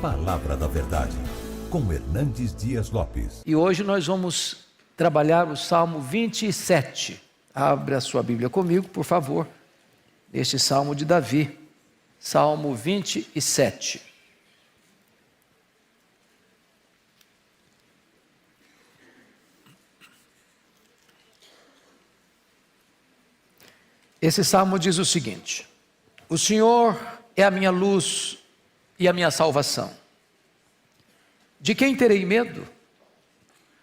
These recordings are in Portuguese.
Palavra da Verdade, com Hernandes Dias Lopes. E hoje nós vamos trabalhar o Salmo 27. Abra a sua Bíblia comigo, por favor. Este Salmo de Davi, Salmo 27. Esse salmo diz o seguinte: o Senhor é a minha luz e a minha salvação. De quem terei medo?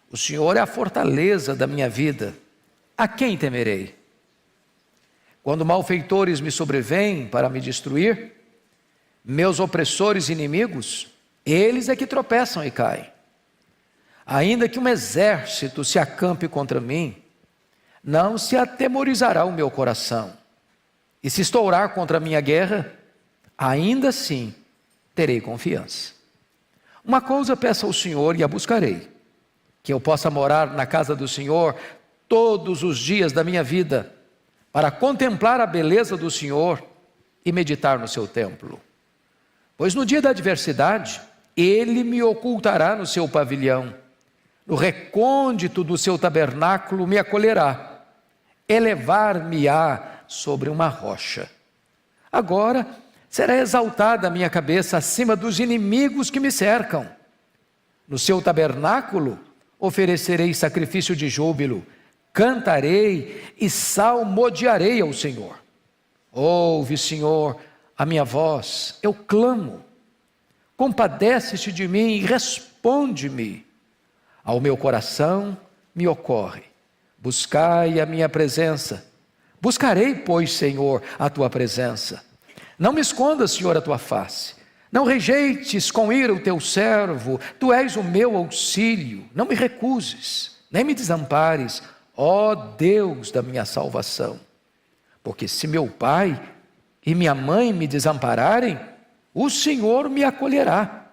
O Senhor é a fortaleza da minha vida. A quem temerei? Quando malfeitores me sobrevêm para me destruir, meus opressores e inimigos, eles é que tropeçam e caem. Ainda que um exército se acampe contra mim, não se atemorizará o meu coração. E se estourar contra a minha guerra, ainda assim terei confiança. Uma coisa peço ao Senhor e a buscarei: que eu possa morar na casa do Senhor todos os dias da minha vida, para contemplar a beleza do Senhor e meditar no seu templo. Pois no dia da adversidade, Ele me ocultará no seu pavilhão, no recôndito do seu tabernáculo me acolherá, elevar-me-á sobre uma rocha. Agora será exaltada a minha cabeça acima dos inimigos que me cercam. No seu tabernáculo oferecerei sacrifício de júbilo, cantarei e salmodiarei ao Senhor. Ouve, Senhor, a minha voz, eu clamo. Compadece-te de mim e responde-me. Ao meu coração me ocorre: buscai a minha presença. Buscarei, pois, Senhor, a tua presença. Não me escondas, Senhor, a tua face. Não rejeites com ira o teu servo. Tu és o meu auxílio. Não me recuses, nem me desampares, ó Deus da minha salvação. Porque se meu pai e minha mãe me desampararem, o Senhor me acolherá.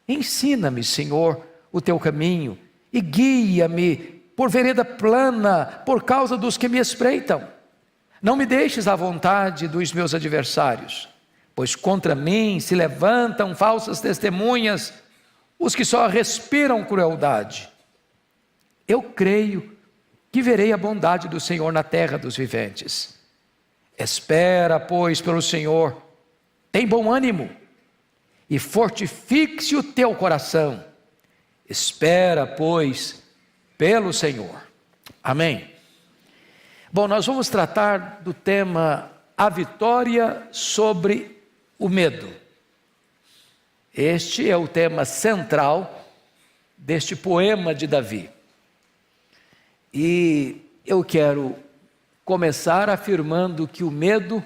Ensina-me, Senhor, o teu caminho e guia-me por vereda plana por causa dos que me espreitam. Não me deixes à vontade dos meus adversários, pois contra mim se levantam falsas testemunhas, os que só respiram crueldade. Eu creio que verei a bondade do Senhor na terra dos viventes. Espera, pois, pelo Senhor, tem bom ânimo e fortifique-se o teu coração. Espera, pois, pelo Senhor. Amém. Bom, nós vamos tratar do tema a vitória sobre o medo. Este é o tema central deste poema de Davi. E eu quero começar afirmando que o medo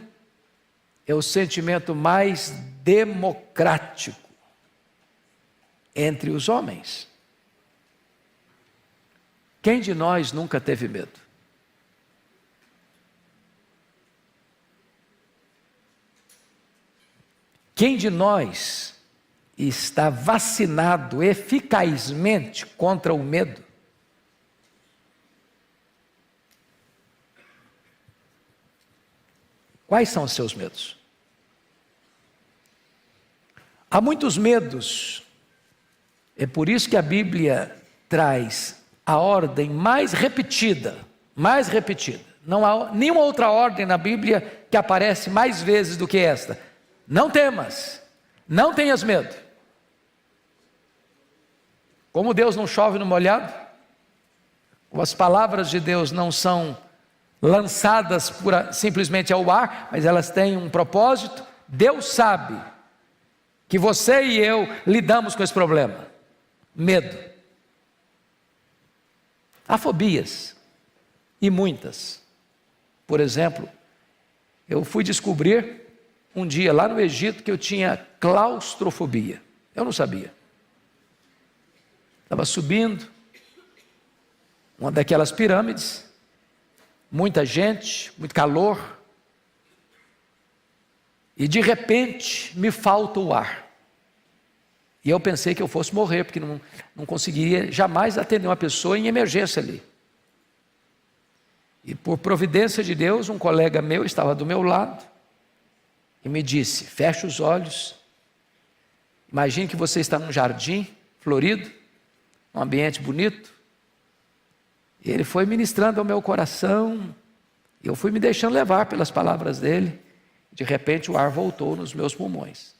é o sentimento mais democrático entre os homens. Quem de nós nunca teve medo? Quem de nós está vacinado eficazmente contra o medo? Quais são os seus medos? Há muitos medos. É por isso que a Bíblia traz a ordem mais repetida. Não há nenhuma outra ordem na Bíblia que aparece mais vezes do que esta. Não temas, não tenhas medo. Como Deus não chove no molhado, como as palavras de Deus não são lançadas simplesmente ao ar, mas elas têm um propósito, Deus sabe que você e eu lidamos com esse problema, medo. Há fobias, e muitas. Por exemplo, eu fui descobrir um dia lá no Egito que eu tinha claustrofobia. Eu não sabia. Estava subindo uma daquelas pirâmides, muita gente, muito calor, e de repente me falta o ar. E eu pensei que eu fosse morrer, porque não conseguiria jamais atender uma pessoa em emergência ali. E por providência de Deus, um colega meu estava do meu lado e me disse: fecha os olhos Imagine que você está num jardim florido, um ambiente bonito, e ele foi ministrando ao meu coração, e eu fui me deixando levar pelas palavras dele. De repente o ar voltou nos meus pulmões,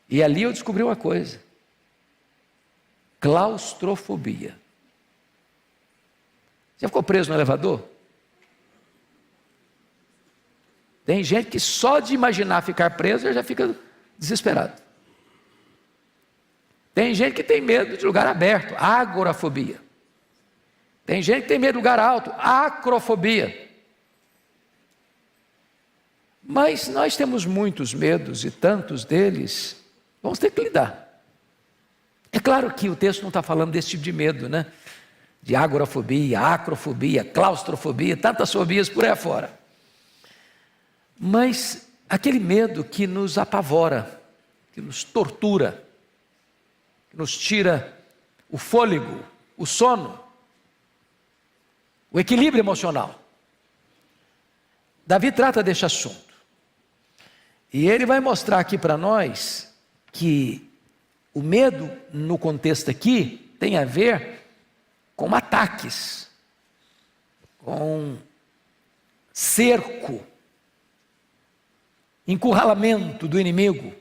e ali eu descobri uma coisa: claustrofobia. Já ficou preso no elevador? Tem gente que só de imaginar ficar preso já fica desesperado. Tem gente que tem medo de lugar aberto, agorafobia. Tem gente que tem medo de lugar alto, acrofobia. Mas nós temos muitos medos, e tantos deles vamos ter que lidar. É claro que o texto não está falando desse tipo de medo, né? De agorafobia, acrofobia, claustrofobia, tantas fobias por aí afora. Mas aquele medo que nos apavora, que nos tortura, que nos tira o fôlego, o sono, o equilíbrio emocional. Davi trata deste assunto. E ele vai mostrar aqui para nós que o medo, no contexto aqui, tem a ver com ataques, com cerco, encurralamento do inimigo,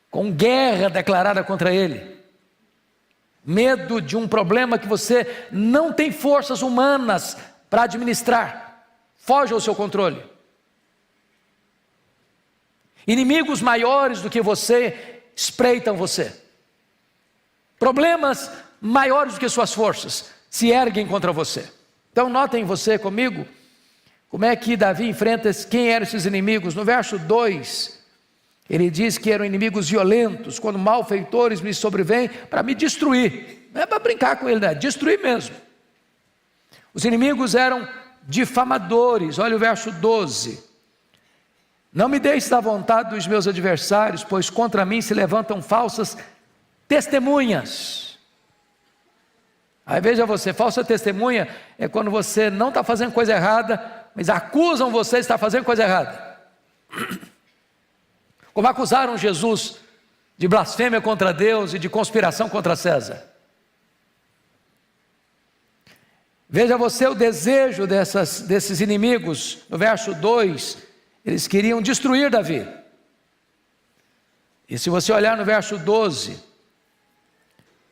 com guerra declarada contra ele. Medo de um problema que você não tem forças humanas para administrar, foge ao seu controle. Inimigos maiores do que você espreitam você. Problemas maiores do que suas forças se erguem contra você. Então notem você comigo como é que Davi enfrenta quem eram esses inimigos. No verso 2, ele diz que eram inimigos violentos, quando malfeitores me sobrevêm para me destruir. Não é para brincar com ele, né? Destruir mesmo. Os inimigos eram difamadores. Olha o verso 12. Não me deixes da vontade dos meus adversários, pois contra mim se levantam falsas testemunhas. Aí veja você, falsa testemunha é quando você não está fazendo coisa errada, mas acusam você de estar fazendo coisa errada. Como acusaram Jesus de blasfêmia contra Deus e de conspiração contra César. Veja você o desejo desses inimigos. No verso 2, eles queriam destruir Davi. E se você olhar no verso 12,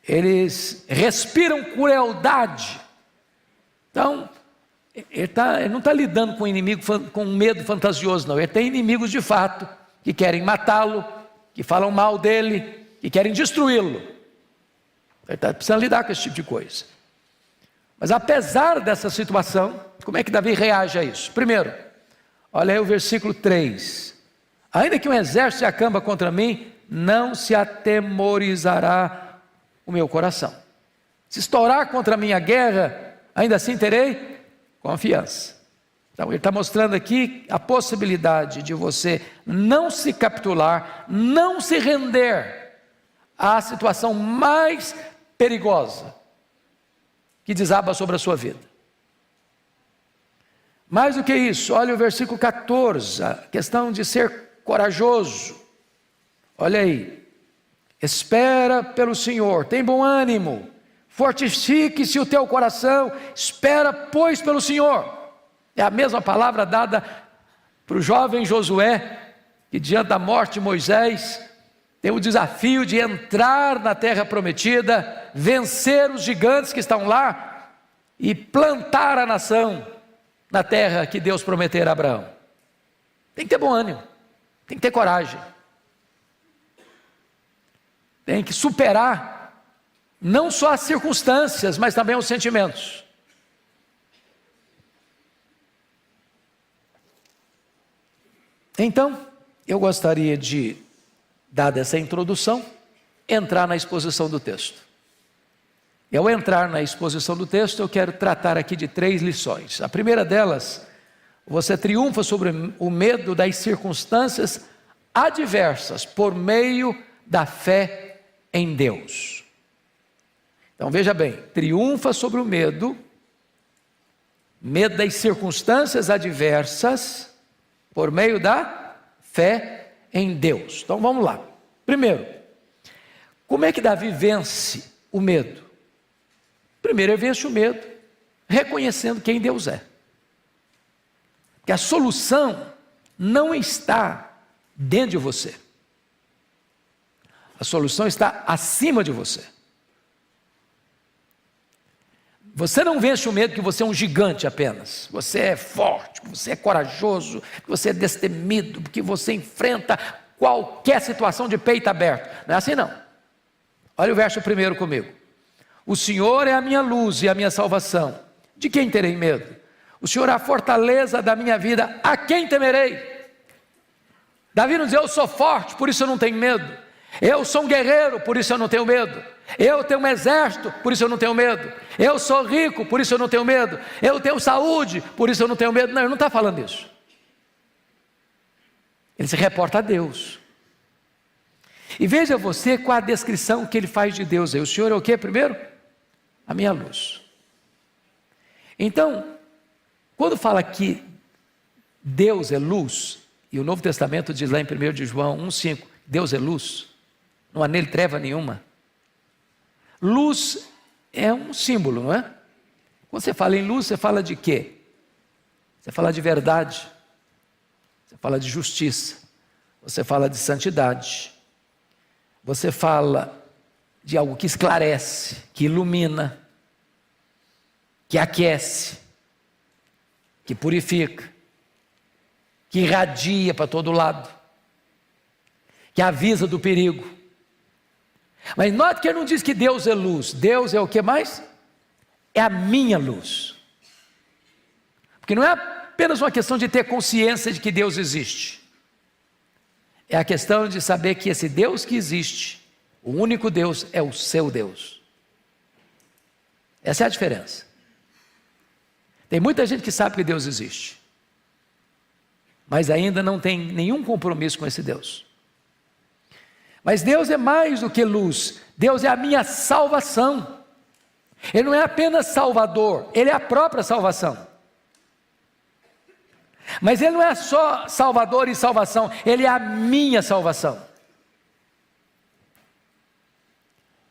eles respiram crueldade. Então, ele não está lidando com inimigo com medo fantasioso, não. Ele tem inimigos de fato, que querem matá-lo, que falam mal dele, que querem destruí-lo. Ele está precisando lidar com esse tipo de coisa. Mas apesar dessa situação, como é que Davi reage a isso? Primeiro, olha aí o versículo 3. Ainda que um exército se acampa contra mim, não se atemorizará o meu coração. Se estourar contra mim a guerra, ainda assim terei confiança. Então ele está mostrando aqui a possibilidade de você não se capitular, não se render à situação mais perigosa que desaba sobre a sua vida. Mais do que isso, olha o versículo 14, a questão de ser corajoso. Olha aí, espera pelo Senhor, tem bom ânimo, fortifique-se o teu coração, espera pois pelo Senhor. É a mesma palavra dada para o jovem Josué, que diante da morte de Moisés, tem o desafio de entrar na terra prometida, vencer os gigantes que estão lá e plantar a nação na terra que Deus prometera a Abraão. Tem que ter bom ânimo, tem que ter coragem, tem que superar não só as circunstâncias, mas também os sentimentos. Então, eu gostaria de, dada essa introdução, entrar na exposição do texto. E ao entrar na exposição do texto, eu quero tratar aqui de 3 lições. A primeira delas, você triunfa sobre o medo das circunstâncias adversas por meio da fé em Deus. Então veja bem, triunfa sobre o medo das circunstâncias adversas por meio da fé em Deus. Então vamos lá. Primeiro, como é que Davi vence o medo? Primeiro, ele vence o medo reconhecendo quem Deus é. Que a solução não está dentro de você. A solução está acima de você. Você não vence o medo que você é um gigante apenas. Você é forte, que você é corajoso, que você é destemido, que você enfrenta qualquer situação de peito aberto. Não é assim não. Olha o verso 1 comigo. O Senhor é a minha luz e a minha salvação. De quem terei medo? O Senhor é a fortaleza da minha vida. A quem temerei? Davi não diz, eu sou forte, por isso eu não tenho medo. Eu sou um guerreiro, por isso eu não tenho medo. Eu tenho um exército, por isso eu não tenho medo. Eu sou rico, por isso eu não tenho medo. Eu tenho saúde, por isso eu não tenho medo. Não, ele não está falando isso. Ele se reporta a Deus. E veja você com a descrição que ele faz de Deus aí. O Senhor é o que primeiro? A minha luz. Então, quando fala que Deus é luz, e o Novo Testamento diz lá em 1 de João 1,5, Deus é luz, não há nele treva nenhuma. Luz é um símbolo, não é? Quando você fala em luz, você fala de quê? Você fala de verdade, você fala de justiça, você fala de santidade, você fala de algo que esclarece, que ilumina, que aquece, que purifica, que irradia para todo lado, que avisa do perigo. Mas note que ele não diz que Deus é luz. Deus é o que mais? É a minha luz. Porque não é apenas uma questão de ter consciência de que Deus existe. É a questão de saber que esse Deus que existe, o único Deus, é o seu Deus. Essa é a diferença. Tem muita gente que sabe que Deus existe, mas ainda não tem nenhum compromisso com esse Deus. Mas Deus é mais do que luz. Deus é a minha salvação. Ele não é apenas salvador, Ele é a própria salvação. Mas Ele não é só salvador e salvação, Ele é a minha salvação.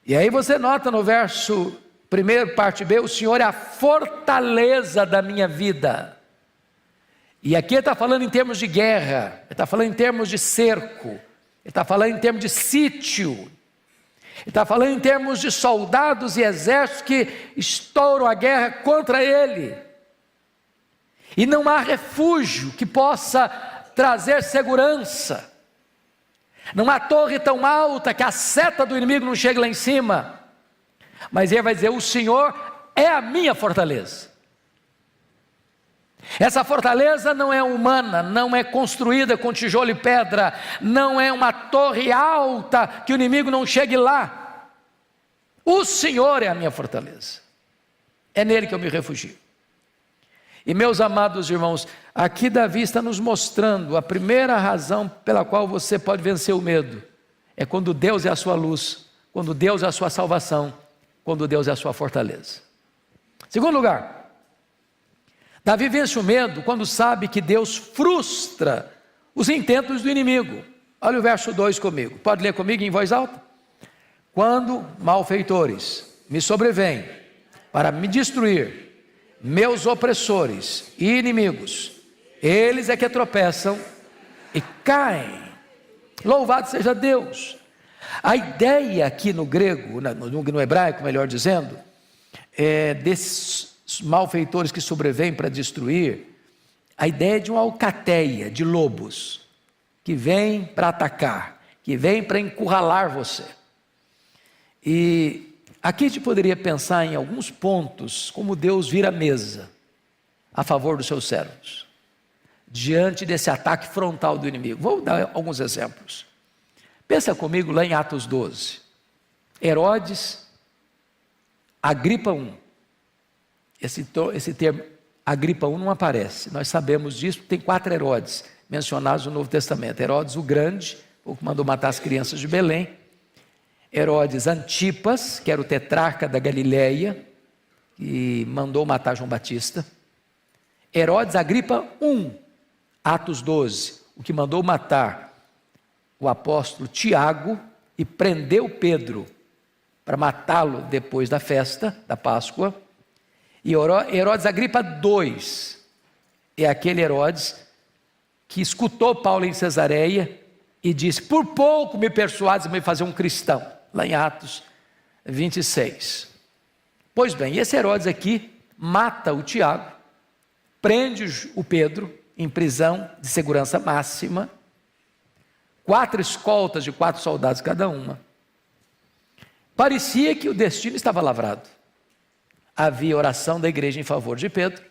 E aí você nota no verso 1, parte B, o Senhor é a fortaleza da minha vida. E aqui ele está falando em termos de guerra, ele está falando em termos de cerco, ele está falando em termos de sítio, ele está falando em termos de soldados e exércitos que estouram a guerra contra ele. E não há refúgio que possa trazer segurança. Não há torre tão alta que a seta do inimigo não chegue lá em cima. Mas ele vai dizer, o Senhor é a minha fortaleza. Essa fortaleza não é humana, não é construída com tijolo e pedra, não é uma torre alta que o inimigo não chegue lá. O Senhor é a minha fortaleza. É nele que eu me refugio. E meus amados irmãos, aqui Davi está nos mostrando a primeira razão pela qual você pode vencer o medo. É quando Deus é a sua luz, quando Deus é a sua salvação, quando Deus é a sua fortaleza. Segundo lugar, Davi vence o medo quando sabe que Deus frustra os intentos do inimigo. Olha o verso 2 comigo, pode ler comigo em voz alta? Quando malfeitores me sobrevêm para me destruir, meus opressores e inimigos, eles é que tropeçam e caem. Louvado seja Deus. A ideia aqui no grego, no hebraico melhor dizendo, é desses malfeitores que sobrevêm para destruir, a ideia é de uma alcateia de lobos, que vem para atacar, que vem para encurralar você. E aqui a gente poderia pensar em alguns pontos, como Deus vira a mesa a favor dos seus servos, diante desse ataque frontal do inimigo. Vou dar alguns exemplos. Pensa comigo lá em Atos 12. Herodes, Agripa I. Esse termo Agripa I não aparece, nós sabemos disso, tem 4 Herodes mencionados no Novo Testamento. Herodes o Grande, o que mandou matar as crianças de Belém. Herodes Antipas, que era o tetrarca da Galileia, que mandou matar João Batista. Herodes Agripa I, Atos 12, o que mandou matar o apóstolo Tiago e prendeu Pedro para matá-lo depois da festa da Páscoa. E Herodes Agripa II é aquele Herodes que escutou Paulo em Cesareia e disse: por pouco me persuades a me fazer um cristão, lá em Atos 26. Pois bem, esse Herodes aqui mata o Tiago, prende o Pedro em prisão de segurança máxima, 4 escoltas de 4 soldados cada uma. Parecia que o destino estava lavrado. Havia oração da igreja em favor de Pedro.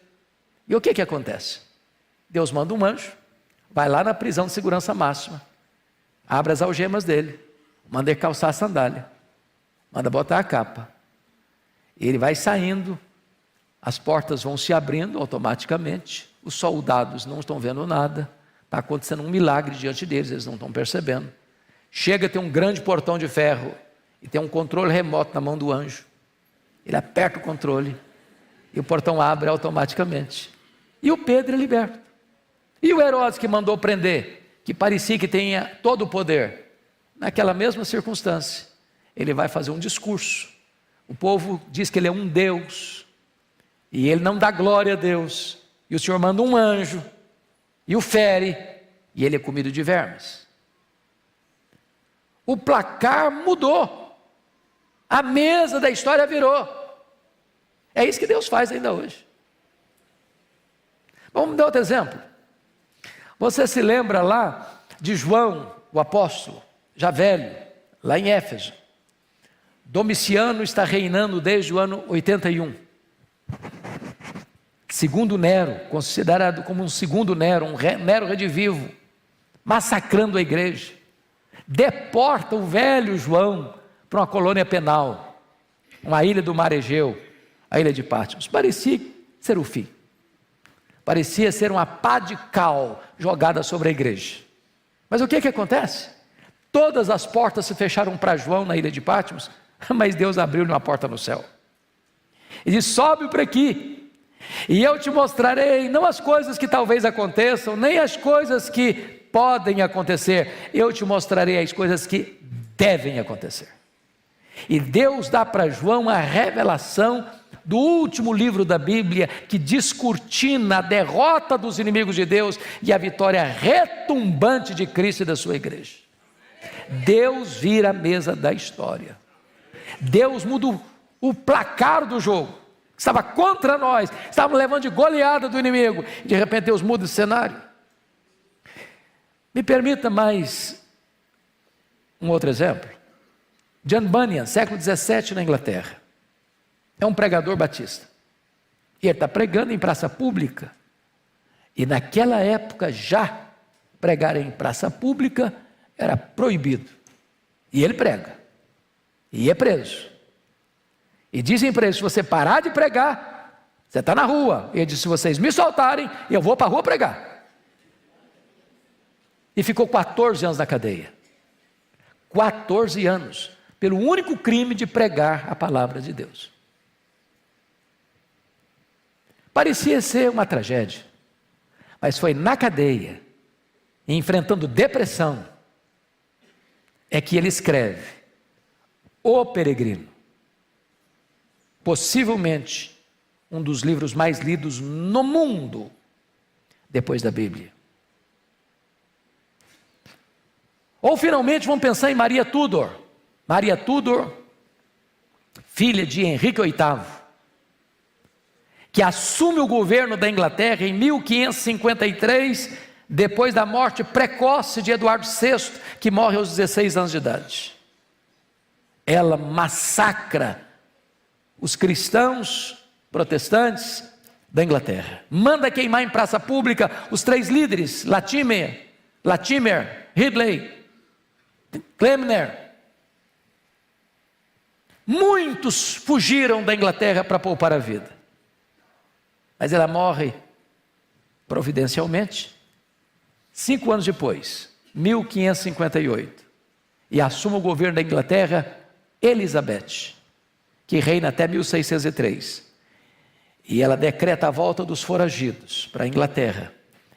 E o que acontece? Deus manda um anjo, vai lá na prisão de segurança máxima, abre as algemas dele, manda ele calçar a sandália, manda botar a capa. Ele vai saindo, as portas vão se abrindo automaticamente, os soldados não estão vendo nada, está acontecendo um milagre diante deles, eles não estão percebendo. Chega, tem um grande portão de ferro e tem um controle remoto na mão do anjo. Ele aperta o controle e o portão abre automaticamente. E o Pedro é liberto. E o Herodes que mandou prender, que parecia que tinha todo o poder, naquela mesma circunstância, ele vai fazer um discurso. O povo diz que ele é um Deus, e ele não dá glória a Deus, e o Senhor manda um anjo, e o fere, e ele é comido de vermes. O placar mudou, a mesa da história virou. É isso que Deus faz ainda hoje. Vamos dar outro exemplo. Você se lembra lá de João, o apóstolo, já velho, lá em Éfeso. Domiciano está reinando desde o ano 81. Segundo Nero, considerado como um segundo Nero, Nero redivivo, massacrando a igreja. Deporta o velho João para uma colônia penal, uma ilha do mar Egeu, a ilha de Patmos. Parecia ser o fim. Parecia ser uma pá de cal jogada sobre a igreja. Mas o que acontece? Todas as portas se fecharam para João na ilha de Patmos, mas Deus abriu-lhe uma porta no céu. E disse: sobe para aqui, e eu te mostrarei, não as coisas que talvez aconteçam, nem as coisas que podem acontecer, eu te mostrarei as coisas que devem acontecer. E Deus dá para João a revelação do último livro da Bíblia, que descortina a derrota dos inimigos de Deus e a vitória retumbante de Cristo e da sua igreja. Deus vira a mesa da história. Deus muda o placar do jogo, que estava contra nós, estávamos levando de goleada do inimigo, de repente Deus muda o cenário. Me permita mais um outro exemplo. John Bunyan, século 17 na Inglaterra, é um pregador batista, e ele está pregando em praça pública, e naquela época já pregar em praça pública era proibido, e ele prega, e é preso, e dizem para ele: se você parar de pregar, você está na rua. Ele disse: se vocês me soltarem, eu vou para a rua pregar. E ficou 14 anos na cadeia, 14 anos, pelo único crime de pregar a palavra de Deus. Parecia ser uma tragédia, mas foi na cadeia, enfrentando depressão, é que ele escreve O Peregrino, possivelmente um dos livros mais lidos no mundo, depois da Bíblia. Ou finalmente vamos pensar em Maria Tudor. Maria Tudor, filha de Henrique VIII, que assume o governo da Inglaterra em 1553, depois da morte precoce de Eduardo VI, que morre aos 16 anos de idade. Ela massacra os cristãos protestantes da Inglaterra, manda queimar em praça pública os 3 líderes, Latimer, Ridley, Cranmer. Muitos fugiram da Inglaterra para poupar a vida, mas ela morre providencialmente 5 anos depois, 1558, e assume o governo da Inglaterra Elizabeth, que reina até 1603, e ela decreta a volta dos foragidos para a Inglaterra,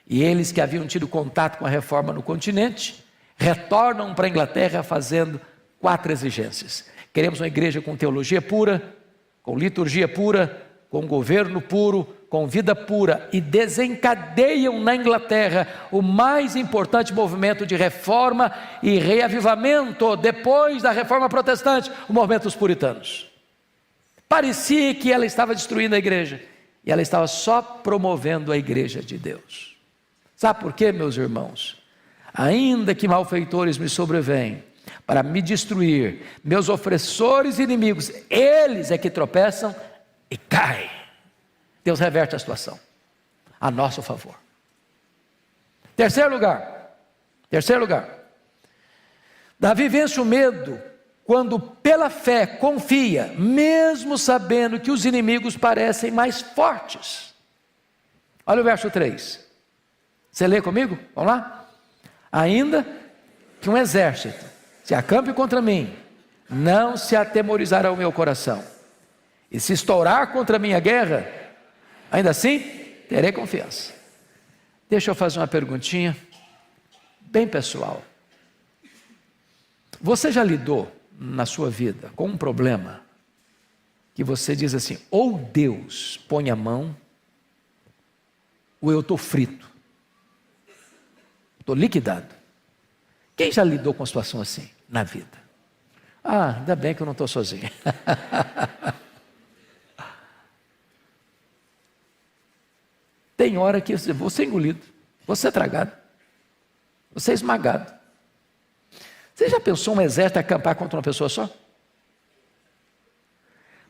e eles que haviam tido contato com a reforma no continente, retornam para a Inglaterra fazendo 4 exigências. Queremos uma igreja com teologia pura, com liturgia pura, com governo puro, com vida pura, e desencadeiam na Inglaterra o mais importante movimento de reforma e reavivamento depois da reforma protestante, o movimento dos puritanos. Parecia que ela estava destruindo a igreja, e ela estava só promovendo a igreja de Deus. Sabe por quê, meus irmãos? Ainda que malfeitores me sobrevêm para me destruir, meus opressores e inimigos, eles é que tropeçam e caem. Deus reverte a situação a nosso favor. Terceiro lugar, Davi vence o medo quando pela fé confia, mesmo sabendo que os inimigos parecem mais fortes. Olha o verso 3, você lê comigo? Vamos lá? Ainda que um exército se acampe contra mim, não se atemorizará o meu coração, e se estourar contra mim a guerra, ainda assim terei confiança. Deixa eu fazer uma perguntinha bem pessoal. Você já lidou na sua vida com um problema que você diz assim: ou Deus põe a mão, ou eu estou frito, estou liquidado? Quem já lidou com uma situação assim na vida? Ah, ainda bem que eu não estou sozinho. Tem hora que você é engolido, você é tragado, você é esmagado. Você já pensou um exército acampar contra uma pessoa só?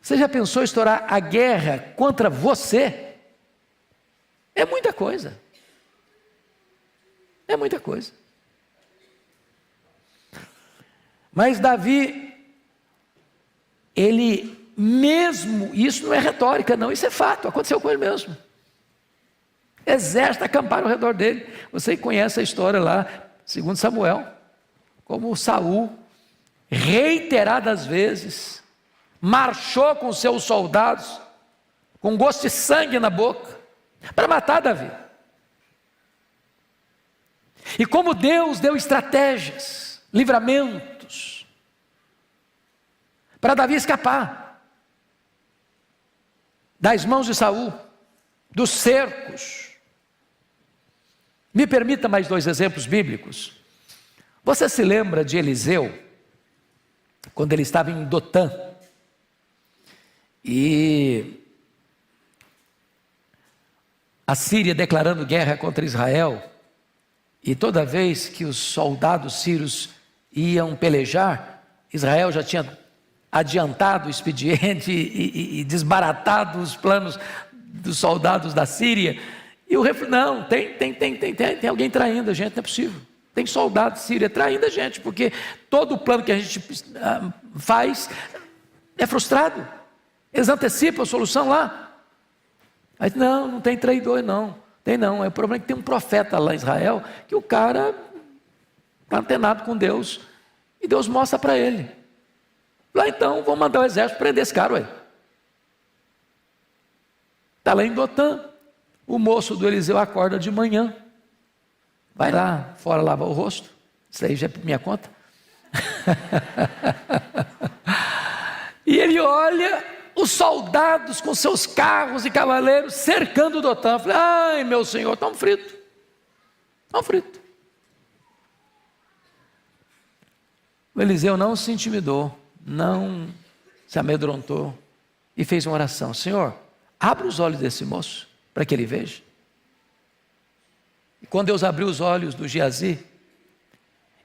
Você já pensou estourar a guerra contra você? É muita coisa. É muita coisa. Mas Davi, ele mesmo, isso não é retórica não, isso é fato, aconteceu com ele mesmo. Exército acamparam ao redor dele. Você conhece a história lá, segundo Samuel, como Saul, reiteradas vezes, marchou com seus soldados, com gosto de sangue na boca, para matar Davi. E como Deus deu estratégias, livramentos, para Davi escapar das mãos de Saul, dos cercos. Me permita mais 2 exemplos bíblicos. Você se lembra de Eliseu, quando ele estava em Dotã, e a Síria declarando guerra contra Israel, e toda vez que os soldados sírios iam pelejar, Israel já tinha adiantado o expediente e desbaratado os planos dos soldados da Síria, e o rei não, tem alguém traindo a gente, não é possível. Tem soldado de Síria traindo a gente, porque todo o plano que a gente faz é frustrado. Eles antecipam a solução lá. Aí não tem traidor não, tem não. O problema é que tem um profeta lá em Israel, que o cara está antenado com Deus, e Deus mostra para ele. Lá então, vão mandar o exército prender esse cara, ué. Está lá em Dotã. O moço do Eliseu acorda de manhã, vai lá fora lavar o rosto, isso aí já é por minha conta. E ele olha os soldados com seus carros e cavaleiros cercando Dotã. Falei, ai meu senhor, estão fritos. O Eliseu não se intimidou, não se amedrontou e fez uma oração: Senhor, abra os olhos desse moço, para que ele veja. E quando Deus abriu os olhos do Geazi,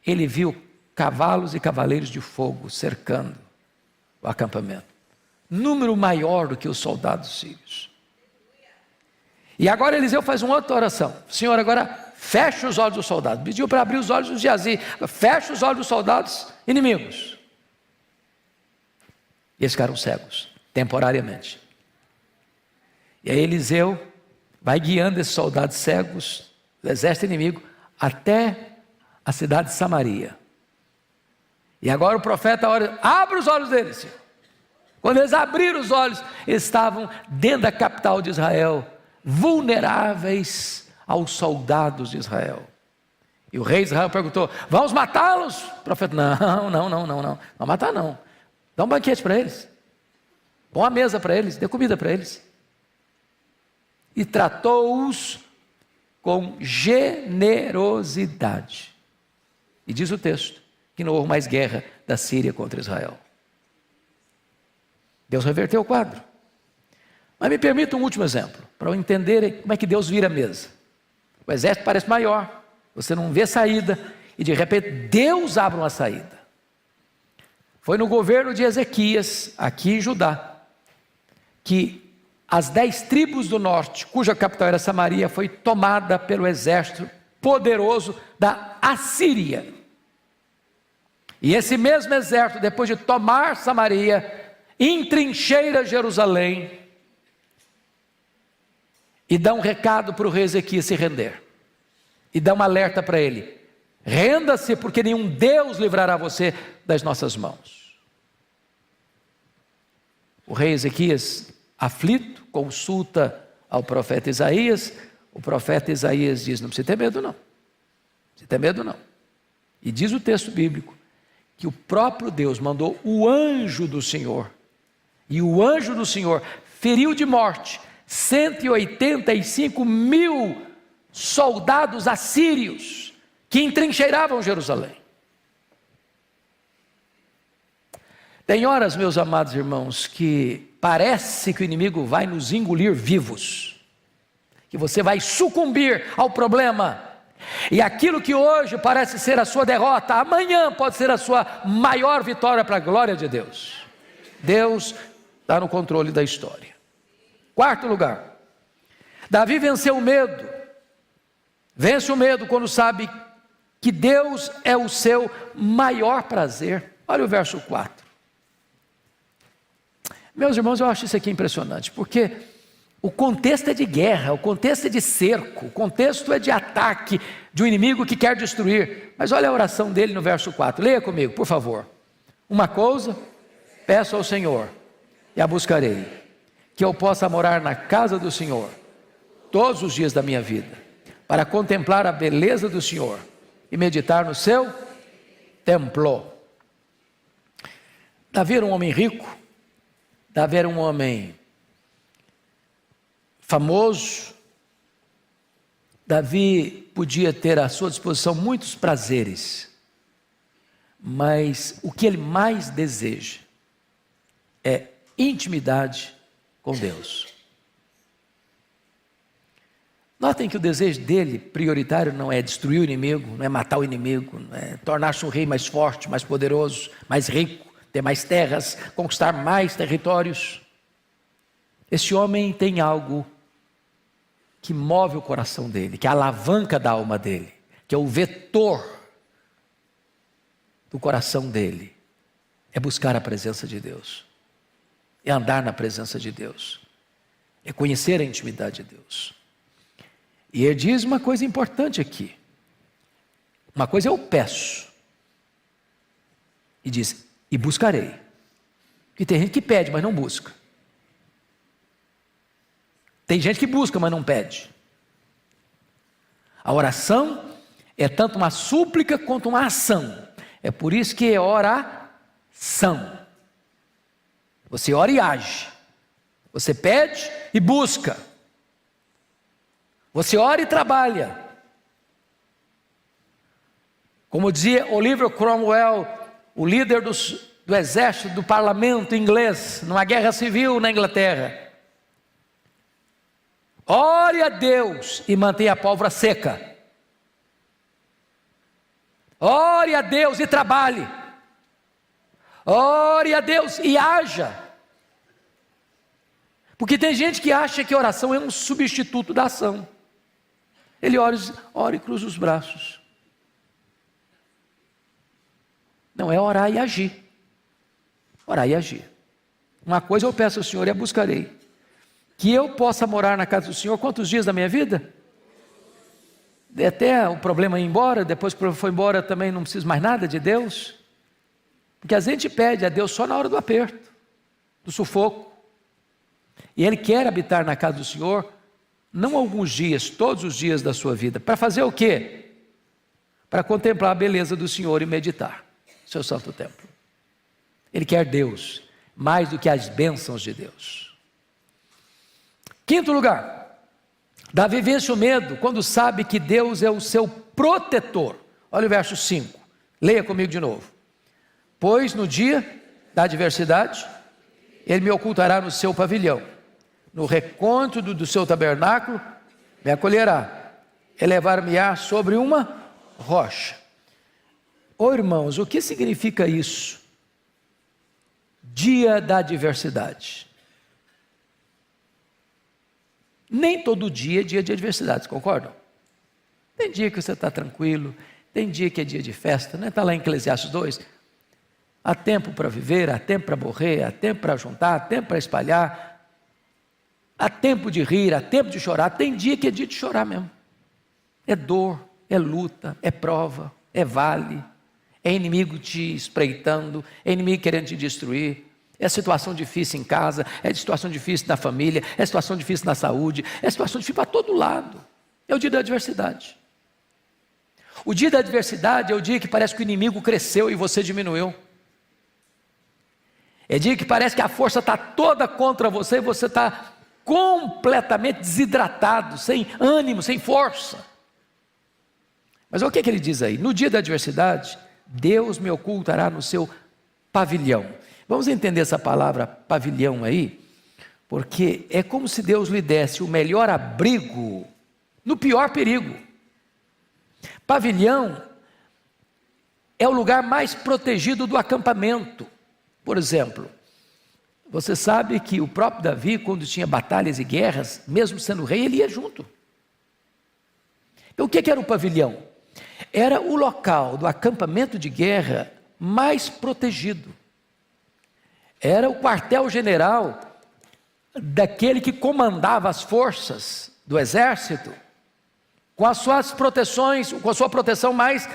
ele viu cavalos e cavaleiros de fogo cercando o acampamento, número maior do que os soldados sírios. E agora Eliseu faz uma outra oração: Senhor, agora fecha os olhos dos soldados. Pediu para abrir os olhos do Geazi, fecha os olhos dos soldados inimigos. E eles ficaram cegos, temporariamente. E aí Eliseu vai guiando esses soldados cegos do exército inimigo até a cidade de Samaria. E agora o profeta ora: abre os olhos deles, Senhor. Quando eles abriram os olhos, eles estavam dentro da capital de Israel, vulneráveis aos soldados de Israel. E o rei Israel perguntou: vamos matá-los? O profeta: não vai matar não. Dá um banquete para eles, põe uma mesa para eles, dê comida para eles. E tratou-os com generosidade. E diz o texto que não houve mais guerra da Síria contra Israel. Deus reverteu o quadro. Mas me permita um último exemplo, para eu entender como é que Deus vira a mesa. O exército parece maior, você não vê saída, e de repente Deus abre uma saída. Foi no governo de Ezequias, aqui em Judá, que as 10 tribos do norte, cuja capital era Samaria, foi tomada pelo exército poderoso da Assíria. E esse mesmo exército, depois de tomar Samaria, entrincheira Jerusalém e dá um recado para o rei Ezequias se render. E dá um alerta para ele: renda-se, porque nenhum Deus livrará você das nossas mãos. O rei Ezequias, aflito, consulta ao profeta Isaías. O profeta Isaías diz: não precisa ter medo não, não precisa ter medo não. E diz o texto bíblico que o próprio Deus mandou o anjo do Senhor, e o anjo do Senhor feriu de morte 185 mil soldados assírios que entrincheiravam Jerusalém. Tem horas, meus amados irmãos, que parece que o inimigo vai nos engolir vivos, que você vai sucumbir ao problema, e aquilo que hoje parece ser a sua derrota, amanhã pode ser a sua maior vitória para a glória de Deus. Deus está no controle da história. Quarto lugar, Davi venceu o medo. Vence o medo quando sabe que Deus é o seu maior prazer. Olha o verso 4. Meus irmãos, eu acho isso aqui impressionante, porque o contexto é de guerra, o contexto é de cerco, o contexto é de ataque de um inimigo que quer destruir. Mas olha a oração dele no verso 4, leia comigo, por favor. Uma coisa peço ao Senhor, e a buscarei, que eu possa morar na casa do Senhor todos os dias da minha vida, para contemplar a beleza do Senhor e meditar no seu templo. Davi era um homem rico, Davi era um homem famoso, Davi podia ter à sua disposição muitos prazeres, mas o que ele mais deseja é intimidade com Deus. Notem que o desejo dele, prioritário, não é destruir o inimigo, não é matar o inimigo, não é tornar-se um rei mais forte, mais poderoso, mais rico, ter mais terras, conquistar mais territórios. Esse homem tem algo que move o coração dele, que é a alavanca da alma dele, que é o vetor do coração dele, é buscar a presença de Deus, é andar na presença de Deus, é conhecer a intimidade de Deus. E ele diz uma coisa importante aqui, uma coisa eu peço, e diz, e buscarei, porque tem gente que pede, mas não busca. Tem gente que busca, mas não pede. A oração é tanto uma súplica quanto uma ação. É por isso que é oração. Você ora e age. Você pede e busca. Você ora e trabalha. Como dizia Oliver Cromwell, o líder do exército, do parlamento inglês, numa guerra civil na Inglaterra: ore a Deus e mantenha a pólvora seca. Ore a Deus e trabalhe. Ore a Deus e haja. Porque tem gente que acha que oração é um substituto da ação. Ele ora e cruza os braços. Não, é orar e agir. Orar e agir. Uma coisa eu peço ao Senhor e a buscarei, que eu possa morar na casa do Senhor quantos dias da minha vida? Até o problema ir embora, depois que o problema foi embora também não preciso mais nada de Deus. Porque a gente pede a Deus só na hora do aperto, do sufoco. E Ele quer habitar na casa do Senhor, não alguns dias, todos os dias da sua vida. Para fazer o quê? para contemplar a beleza do Senhor e meditar no seu santo templo. Ele quer Deus mais do que as bênçãos de Deus. Quinto lugar, Davi vence o medo quando sabe que Deus é o seu protetor. Olha o verso 5, leia comigo de novo. Pois no dia da adversidade, ele me ocultará no seu pavilhão, no recôndito do seu tabernáculo, me acolherá, elevar-me-á sobre uma rocha. Ô irmãos, o que significa isso? Dia da adversidade. Nem todo dia é dia de adversidade, concordam? Tem dia que você está tranquilo, tem dia que é dia de festa, né? Está lá em Eclesiastes 2. Há tempo para viver, há tempo para morrer, há tempo para juntar, há tempo para espalhar, há tempo de rir, há tempo de chorar. Tem dia que é dia de chorar mesmo. É dor, é luta, é prova, é vale, é inimigo te espreitando, é inimigo querendo te destruir, é situação difícil em casa, é situação difícil na família, é situação difícil na saúde, é situação difícil para todo lado. É o dia da adversidade. O dia da adversidade é o dia que parece que o inimigo cresceu e você diminuiu. É dia que parece que a força está toda contra você e você está completamente desidratado, sem ânimo, sem força. Mas olha o que ele diz aí: no dia da adversidade, Deus me ocultará no seu pavilhão. Vamos entender essa palavra pavilhão aí, porque é como se Deus lhe desse o melhor abrigo no pior perigo. Pavilhão é o lugar mais protegido do acampamento. Por exemplo, você sabe que o próprio Davi, quando tinha batalhas e guerras, mesmo sendo rei, ele ia junto. Então o que era o pavilhão? Era o local do acampamento de guerra mais protegido. Era o quartel-general daquele que comandava as forças do exército, com as suas proteções, com a sua proteção mais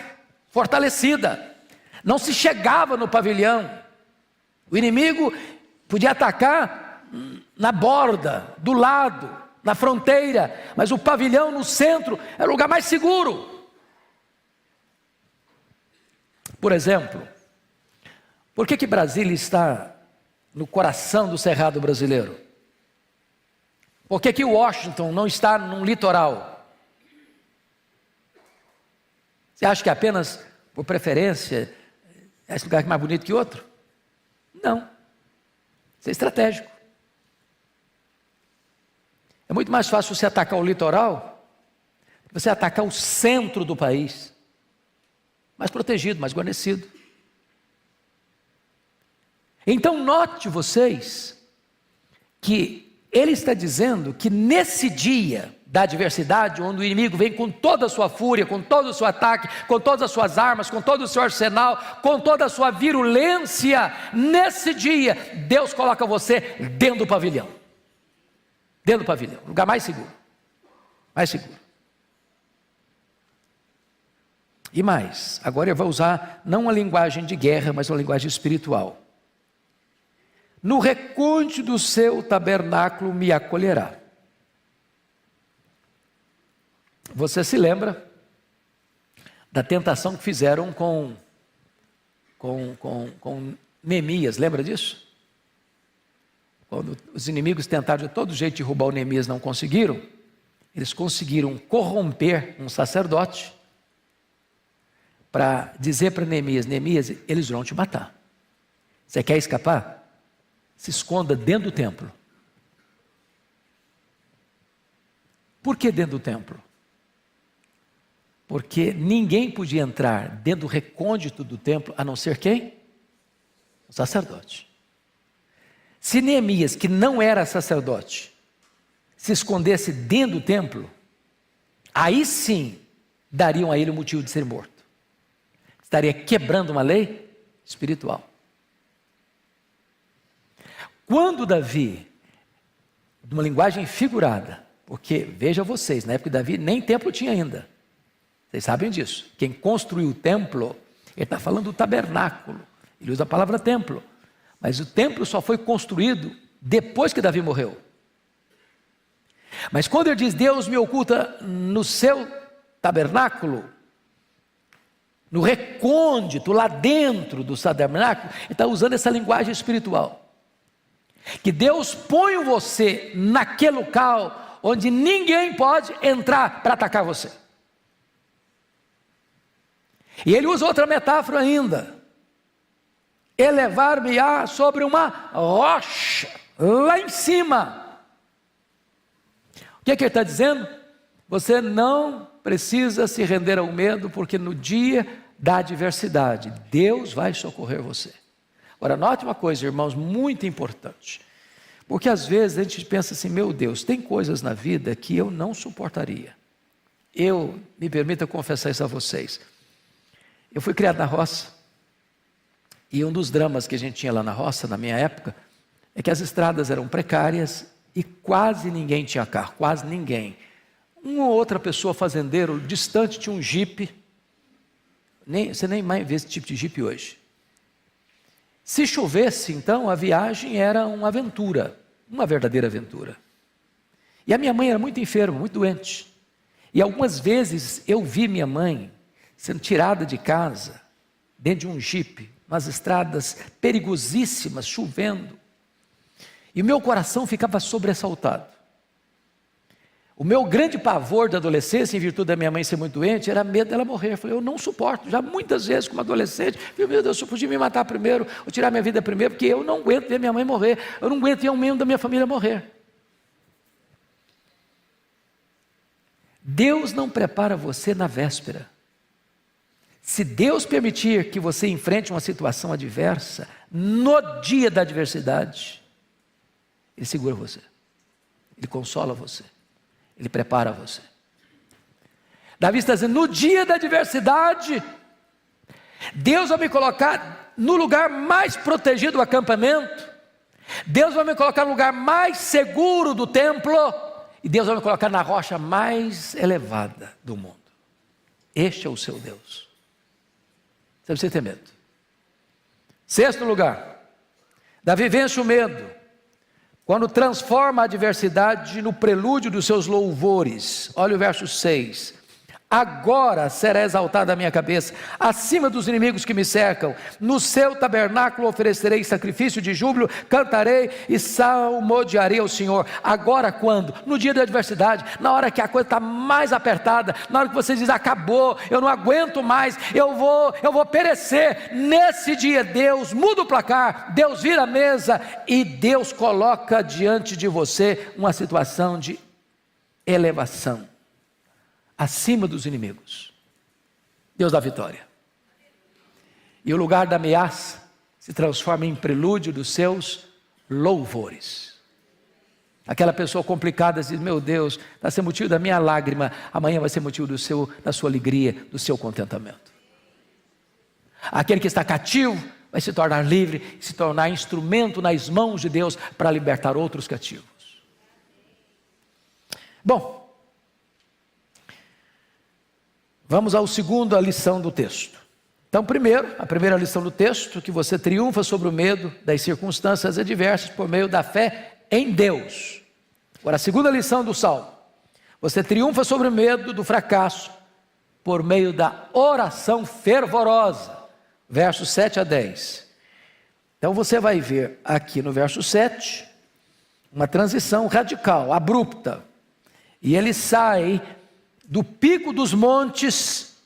fortalecida. Não se chegava no pavilhão. O inimigo podia atacar na borda, do lado, na fronteira, mas o pavilhão no centro era o lugar mais seguro. Por exemplo, por que Brasília está no coração do cerrado brasileiro? Por que Washington não está num litoral? Você acha que apenas por preferência é esse lugar mais bonito que outro? Não. Isso é estratégico. É muito mais fácil você atacar o litoral do que você atacar o centro do país. Mais protegido, mais guarnecido. Então note vocês que ele está dizendo que nesse dia da adversidade, onde o inimigo vem com toda a sua fúria, com todo o seu ataque, com todas as suas armas, com todo o seu arsenal, com toda a sua virulência, nesse dia, Deus coloca você dentro do pavilhão. Dentro do pavilhão, lugar mais seguro. Mais seguro. E mais, agora eu vou usar não uma linguagem de guerra, mas uma linguagem espiritual. No recôndito do seu tabernáculo me acolherá. Você se lembra da tentação que fizeram com Neemias, lembra disso? Quando os inimigos tentaram de todo jeito derrubar o Neemias, não conseguiram. Eles conseguiram corromper um sacerdote para dizer para Neemias: Neemias, eles vão te matar. Você quer escapar? Se esconda dentro do templo. Por que dentro do templo? Porque ninguém podia entrar dentro do recôndito do templo, a não ser quem? O sacerdote. Se Neemias, que não era sacerdote, se escondesse dentro do templo, aí sim dariam a ele o motivo de ser morto. Estaria quebrando uma lei espiritual. Quando Davi, numa linguagem figurada, porque veja vocês, na época de Davi nem templo tinha ainda. Vocês sabem disso. Quem construiu o templo, ele está falando do tabernáculo. Ele usa a palavra templo. Mas o templo só foi construído depois que Davi morreu. Mas quando ele diz Deus me oculta no seu tabernáculo, no recôndito, lá dentro do tabernáculo, ele está usando essa linguagem espiritual. Que Deus põe você naquele local onde ninguém pode entrar para atacar você. E ele usa outra metáfora ainda: elevar-me-á sobre uma rocha, lá em cima. O que é que ele está dizendo? Você não precisa se render ao medo, porque no dia da adversidade, Deus vai socorrer você. Agora, note uma coisa, irmãos, muito importante. Porque às vezes a gente pensa assim: meu Deus, tem coisas na vida que eu não suportaria. Me permita confessar isso a vocês. Eu fui criado na roça, e um dos dramas que a gente tinha lá na roça, na minha época, é que as estradas eram precárias e quase ninguém tinha carro, quase ninguém. Uma ou outra pessoa, fazendeiro, distante, tinha um jipe. Você nem mais vê esse tipo de jipe hoje. Se chovesse, então, a viagem era uma aventura, uma verdadeira aventura. E a minha mãe era muito enferma, muito doente. E algumas vezes eu vi minha mãe sendo tirada de casa, dentro de um jipe, nas estradas perigosíssimas, chovendo. E o meu coração ficava sobressaltado. O meu grande pavor da adolescência, em virtude da minha mãe ser muito doente, era medo dela morrer. Eu falei: eu não suporto. Já muitas vezes, como adolescente, meu Deus, eu podia me matar primeiro, ou tirar minha vida primeiro, porque eu não aguento ver minha mãe morrer. Eu não aguento ver um membro da minha família morrer. Deus não prepara você na véspera. Se Deus permitir que você enfrente uma situação adversa, no dia da adversidade, Ele segura você, Ele consola você, Ele prepara você. Davi está dizendo: no dia da adversidade, Deus vai me colocar no lugar mais protegido do acampamento, Deus vai me colocar no lugar mais seguro do templo, e Deus vai me colocar na rocha mais elevada do mundo. Este é o seu Deus. Você precisa ter medo. Sexto lugar, Davi vence o medo quando transforma a adversidade no prelúdio dos seus louvores. Olha o verso 6. Agora será exaltada a minha cabeça acima dos inimigos que me cercam. No seu tabernáculo oferecerei sacrifício de júbilo, cantarei e salmodiarei ao Senhor. Agora quando? No dia da adversidade, na hora que a coisa está mais apertada, na hora que você diz: acabou, eu não aguento mais, eu vou perecer. Nesse dia Deus muda o placar, Deus vira a mesa e Deus coloca diante de você uma situação de elevação, acima dos inimigos. Deus dá vitória. E o lugar da ameaça se transforma em prelúdio dos seus louvores. Aquela pessoa complicada diz: meu Deus, está sendo motivo da minha lágrima, amanhã vai ser motivo da sua alegria, do seu contentamento. Aquele que está cativo vai se tornar livre, se tornar instrumento nas mãos de Deus para libertar outros cativos. Bom, vamos à segunda lição do texto. Então, a primeira lição do texto, que você triunfa sobre o medo das circunstâncias adversas por meio da fé em Deus. Agora, a segunda lição do Salmo: você triunfa sobre o medo do fracasso por meio da oração fervorosa. Versos 7 a 10. Então você vai ver aqui no verso 7, uma transição radical, abrupta. E ele sai do pico dos montes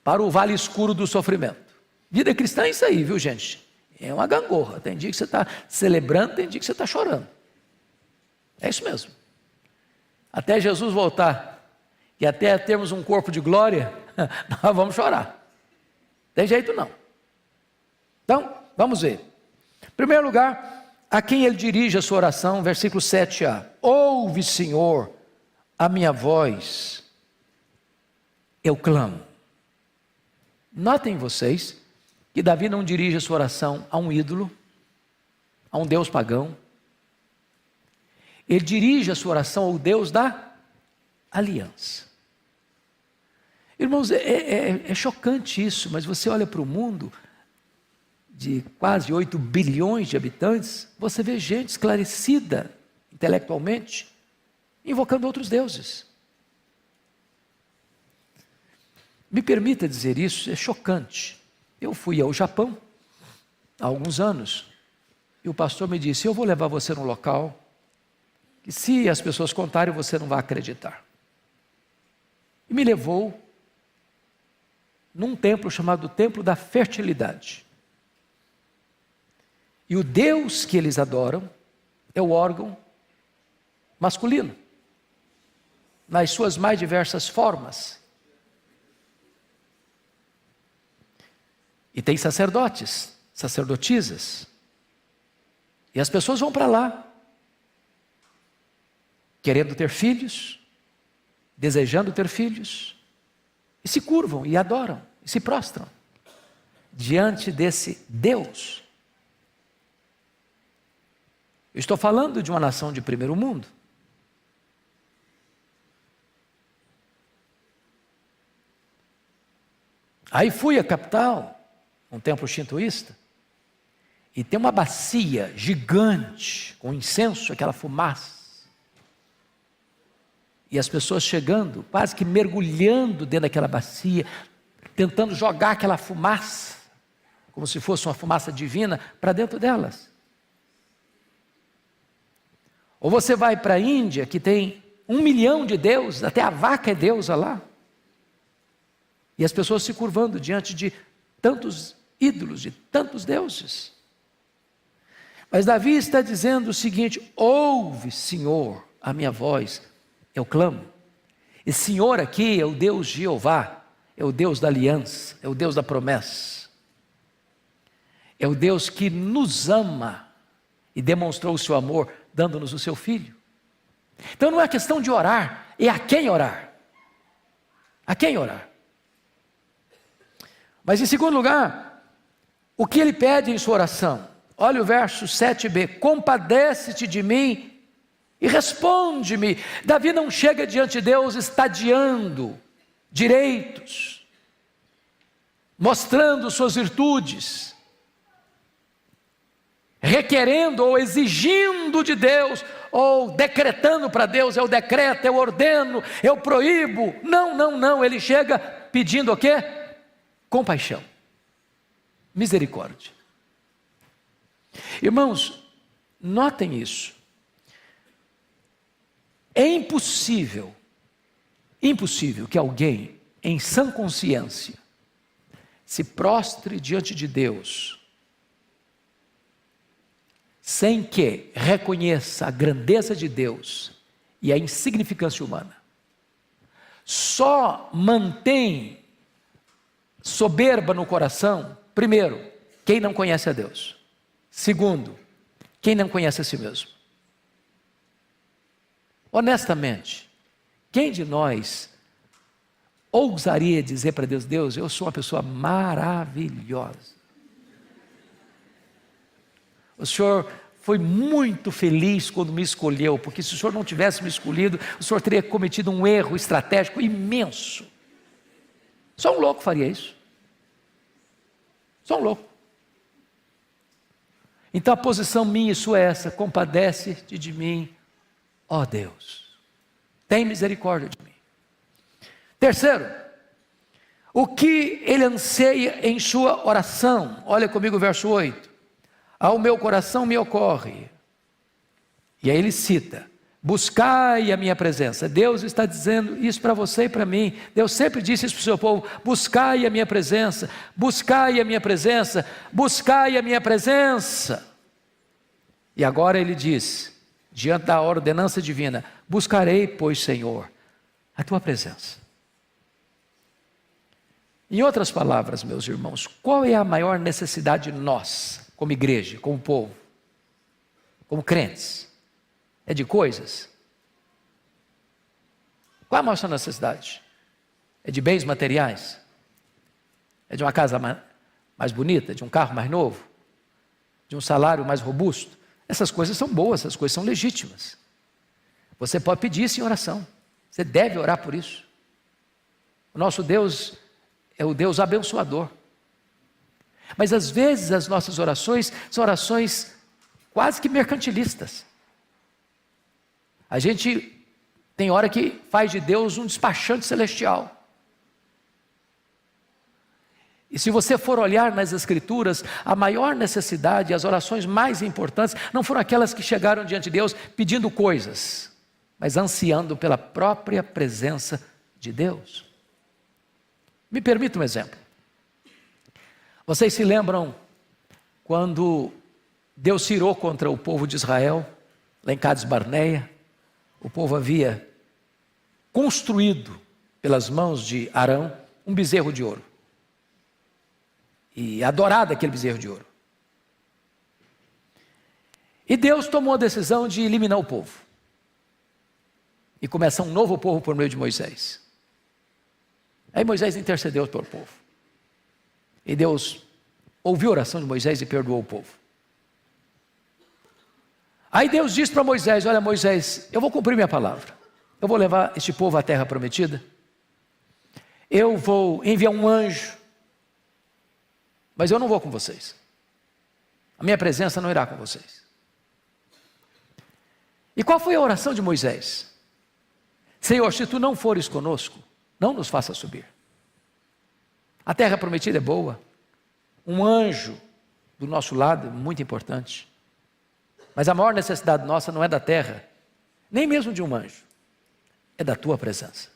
para o vale escuro do sofrimento. Vida cristã é isso aí, viu, gente? É uma gangorra. Tem dia que você está celebrando, tem dia que você está chorando. É isso mesmo. Até Jesus voltar e até termos um corpo de glória, nós vamos chorar. Tem jeito não. Então, vamos ver. Em primeiro lugar, a quem ele dirige a sua oração, versículo 7a. Ouve, Senhor, a minha voz, eu clamo. Notem vocês que Davi não dirige a sua oração a um ídolo, a um Deus pagão. Ele dirige a sua oração ao Deus da aliança. Irmãos, é chocante isso, mas você olha para o mundo de quase 8 bilhões de habitantes, você vê gente esclarecida intelectualmente, invocando outros deuses. Me permita dizer isso, é chocante. Eu fui ao Japão há alguns anos e o pastor me disse: eu vou levar você num local que, se as pessoas contarem, você não vai acreditar. E me levou num templo chamado Templo da Fertilidade. E o Deus que eles adoram é o órgão masculino, nas suas mais diversas formas. E tem sacerdotes, sacerdotisas. E as pessoas vão para lá, querendo ter filhos, desejando ter filhos, e se curvam, e adoram, e se prostram diante desse Deus. Eu estou falando de uma nação de primeiro mundo. Aí fui à capital, um templo shintoísta, e tem uma bacia gigante, com incenso, aquela fumaça. E as pessoas chegando, quase que mergulhando dentro daquela bacia, tentando jogar aquela fumaça, como se fosse uma fumaça divina, para dentro delas. Ou você vai para a Índia, que tem 1 milhão de deuses, até a vaca é deusa lá. E as pessoas se curvando diante de tantos ídolos, de tantos deuses. Mas Davi está dizendo o seguinte: ouve, Senhor, a minha voz, eu clamo. E Senhor aqui é o Deus Jeová, é o Deus da aliança, é o Deus da promessa. É o Deus que nos ama e demonstrou o seu amor, dando-nos o seu Filho. Então não é questão de orar, é a quem orar. A quem orar. Mas em segundo lugar, o que ele pede em sua oração? Olha o verso 7b: compadece-te de mim e responde-me. Davi não chega diante de Deus estadiando direitos, mostrando suas virtudes, requerendo ou exigindo de Deus, ou decretando para Deus: eu decreto, eu ordeno, eu proíbo. Não, ele chega pedindo o quê? Compaixão, misericórdia. Irmãos, notem isso. É impossível que alguém em sã consciência se prostre diante de Deus sem que reconheça a grandeza de Deus e a insignificância humana. Só mantém soberba no coração, primeiro, quem não conhece a Deus. Segundo, quem não conhece a si mesmo. Honestamente, quem de nós ousaria dizer para Deus: Deus, eu sou uma pessoa maravilhosa. O Senhor foi muito feliz quando me escolheu, porque se o Senhor não tivesse me escolhido, o Senhor teria cometido um erro estratégico imenso. Só um louco faria isso. Só um louco. Então a posição minha e sua é essa: compadece-te de mim, ó Deus, tem misericórdia de mim. Terceiro, o que ele anseia em sua oração? Olha comigo o verso 8: ao meu coração me ocorre, e aí ele cita: buscai a minha presença. Deus está dizendo isso para você e para mim. Deus sempre disse isso para o seu povo: buscai a minha presença, buscai a minha presença, buscai a minha presença. E agora ele diz, diante da ordenança divina: buscarei, pois, Senhor, a tua presença. Em outras palavras, meus irmãos, qual é a maior necessidade de nós, como igreja, como povo, como crentes? É de coisas? Qual é a nossa necessidade? É de bens materiais? É de uma casa mais bonita? De um carro mais novo? De um salário mais robusto? Essas coisas são boas, essas coisas são legítimas. Você pode pedir isso em oração. Você deve orar por isso. O nosso Deus é o Deus abençoador. Mas às vezes as nossas orações são orações quase que mercantilistas. A gente tem hora que faz de Deus um despachante celestial. E se você for olhar nas Escrituras, a maior necessidade, as orações mais importantes, não foram aquelas que chegaram diante de Deus pedindo coisas, mas ansiando pela própria presença de Deus. Me permita um exemplo. Vocês se lembram quando Deus se irou contra o povo de Israel, lá em Cades Barneia? O povo havia construído, pelas mãos de Arão, um bezerro de ouro. E adorado aquele bezerro de ouro. E Deus tomou a decisão de eliminar o povo. E começar um novo povo por meio de Moisés. Aí Moisés intercedeu pelo povo. E Deus ouviu a oração de Moisés e perdoou o povo. Aí Deus disse para Moisés: olha, Moisés, eu vou cumprir minha palavra. Eu vou levar este povo à terra prometida. Eu vou enviar um anjo. Mas eu não vou com vocês. A minha presença não irá com vocês. E qual foi a oração de Moisés? Senhor, se tu não fores conosco, não nos faça subir. A terra prometida é boa. Um anjo do nosso lado é muito importante. Mas a maior necessidade nossa não é da terra, nem mesmo de um anjo. É da tua presença.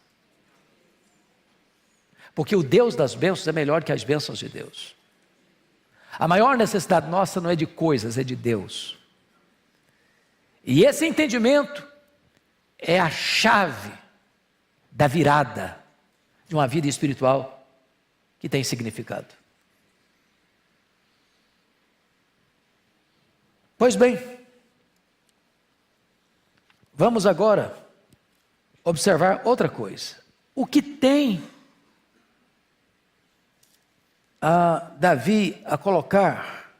Porque o Deus das bênçãos é melhor que as bênçãos de Deus. A maior necessidade nossa não é de coisas, é de Deus. E esse entendimento é a chave da virada de uma vida espiritual que tem significado. Pois bem, vamos agora observar outra coisa. O que tem Davi a colocar,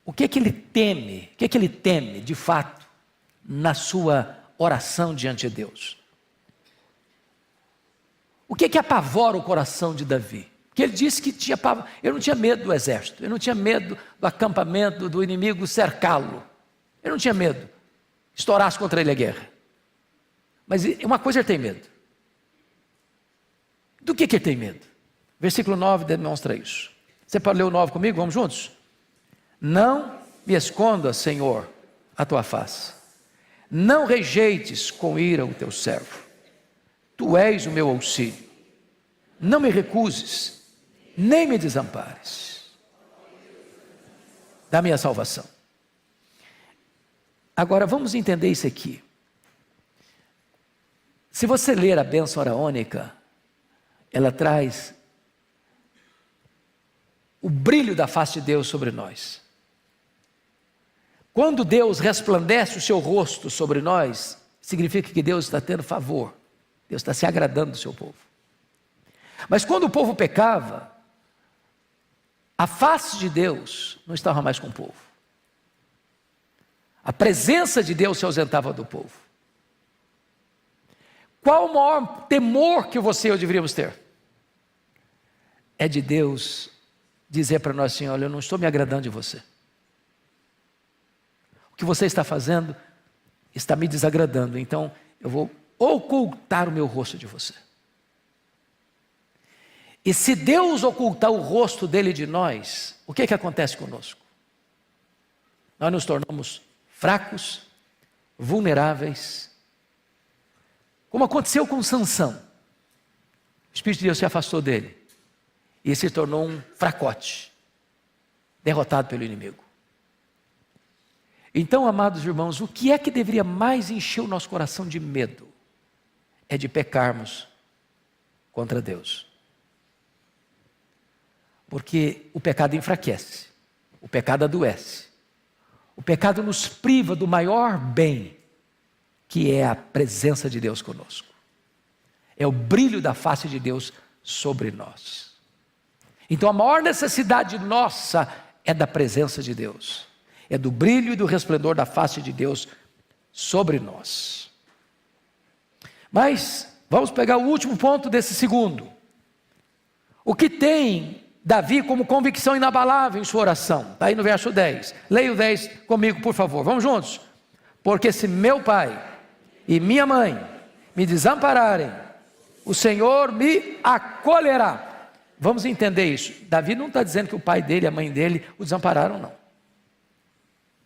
o que ele teme, o que ele teme de fato na sua oração diante de Deus? O que apavora o coração de Davi? Porque ele disse que ele não tinha medo do exército, ele não tinha medo do acampamento do inimigo cercá-lo, ele não tinha medo, estourasse contra ele a guerra. Mas uma coisa ele tem medo. Do que ele tem medo? Versículo 9 demonstra isso. Você pode ler o 9 comigo? Vamos juntos? Não me esconda, Senhor, a tua face. Não rejeites com ira o teu servo. Tu és o meu auxílio. Não me recuses, nem me desampares da minha salvação. Agora vamos entender isso aqui. Se você ler a bênção araônica, ela traz o brilho da face de Deus sobre nós. Quando Deus resplandece o seu rosto sobre nós, significa que Deus está tendo favor, Deus está se agradando do seu povo. Mas quando o povo pecava, a face de Deus não estava mais com o povo. A presença de Deus se ausentava do povo. Qual o maior temor que você e eu deveríamos ter? É de Deus dizer para nós assim: olha, eu não estou me agradando de você. O que você está fazendo está me desagradando, então eu vou ocultar o meu rosto de você. E se Deus ocultar o rosto dele de nós, o que acontece conosco? Nós nos tornamos fracos, vulneráveis, como aconteceu com Sansão. O Espírito de Deus se afastou dele e se tornou um fracote, derrotado pelo inimigo. Então, amados irmãos, o que é que deveria mais encher o nosso coração de medo? É de pecarmos contra Deus. Porque o pecado enfraquece, o pecado adoece, o pecado nos priva do maior bem, que é a presença de Deus conosco. É o brilho da face de Deus sobre nós. Então a maior necessidade nossa é da presença de Deus. É do brilho e do resplendor da face de Deus sobre nós. Mas vamos pegar o último ponto desse segundo. O que tem Davi como convicção inabalável em sua oração? Está aí no verso 10. Leia o 10 comigo, por favor. Vamos juntos? Porque se meu pai e minha mãe me desampararem, o Senhor me acolherá vamos entender isso. Davi não está dizendo que o pai dele e a mãe dele o desampararam, não.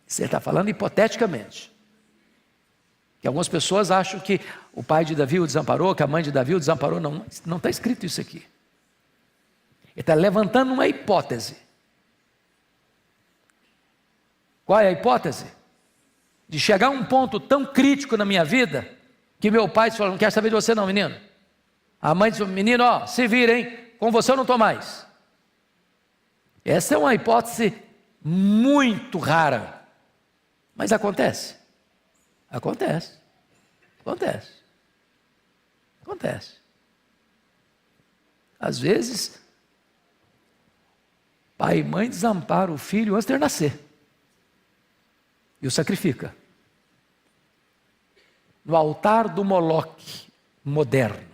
Você está falando hipoteticamente. Que algumas pessoas acham que o pai de Davi o desamparou, que a mãe de Davi o desamparou. Não, não está escrito isso aqui. Ele está levantando uma hipótese. Qual é a hipótese? De chegar a um ponto tão crítico na minha vida, que meu pai falou, não quero saber de você não, menino. A mãe disse, menino, ó, se vira, hein? Com você eu não estou mais. Essa é uma hipótese muito rara. Mas acontece. Acontece. Acontece. Acontece. Às vezes, pai e mãe desamparam o filho antes de ele nascer. E o sacrifica. No altar do Moloque moderno.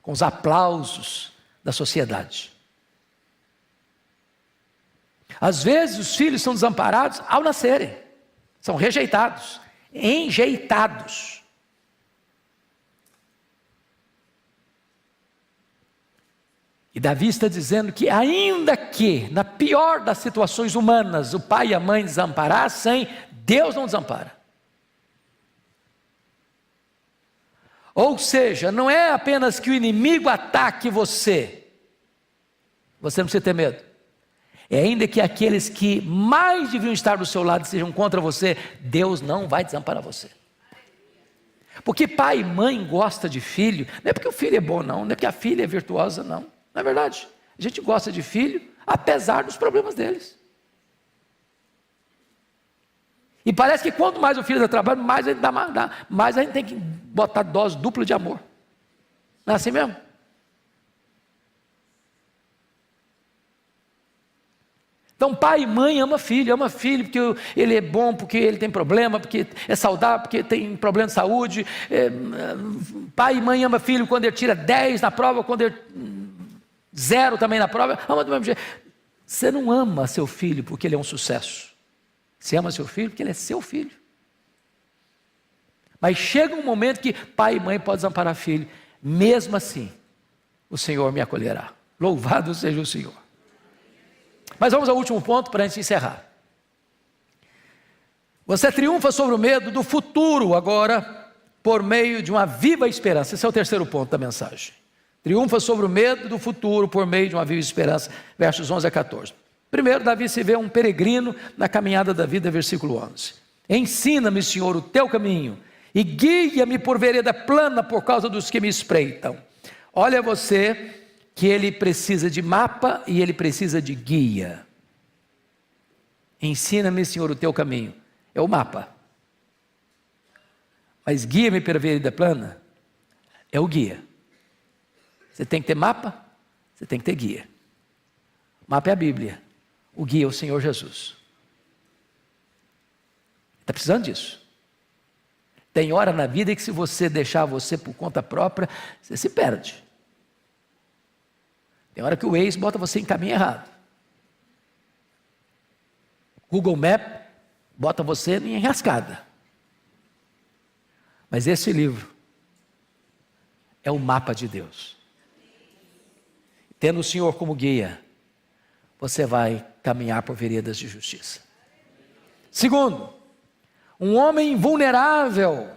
Com os aplausos da sociedade. Às vezes os filhos são desamparados ao nascerem. São rejeitados, enjeitados. E Davi está dizendo que ainda que, na pior das situações humanas, o pai e a mãe desamparassem, Deus não desampara. Ou seja, não é apenas que o inimigo ataque você não precisa ter medo. É ainda que aqueles que mais deviam estar do seu lado sejam contra você, Deus não vai desamparar você. Porque pai e mãe gostam de filho, não é porque o filho é bom não é porque a filha é virtuosa não é verdade. A gente gosta de filho, apesar dos problemas deles. E parece que quanto mais o filho dá trabalho, mais a gente tem que botar dose dupla de amor. Não é assim mesmo? Então pai e mãe ama filho porque ele é bom, porque ele tem problema, porque é saudável, porque tem problema de saúde. Pai e mãe ama filho quando ele tira 10 na prova, quando ele 0 também na prova, ama do mesmo jeito. Você não ama seu filho porque ele é um sucesso. Você ama seu filho porque ele é seu filho. Mas chega um momento que pai e mãe podem desamparar filho. Mesmo assim, o Senhor me acolherá. Louvado seja o Senhor. Mas vamos ao último ponto para a gente encerrar. Você triunfa sobre o medo do futuro agora, por meio de uma viva esperança. Esse é o terceiro ponto da mensagem. Triunfa sobre o medo do futuro por meio de uma viva esperança. Versos 11 a 14. Primeiro, Davi se vê um peregrino na caminhada da vida, versículo 11. Ensina-me, Senhor, o teu caminho, e guia-me por vereda plana por causa dos que me espreitam. Olha você que ele precisa de mapa e ele precisa de guia. Ensina-me, Senhor, o teu caminho. É o mapa. Mas guia-me pela vereda plana é o guia. Você tem que ter mapa, você tem que ter guia. O mapa é a Bíblia. O guia é o Senhor Jesus. Está precisando disso. Tem hora na vida que se você deixar você por conta própria, você se perde. Tem hora que o Waze bota você em caminho errado. Google Maps bota você em enrascada. Mas esse livro é o mapa de Deus. Tendo o Senhor como guia, você vai caminhar por veredas de justiça. Segundo, um homem vulnerável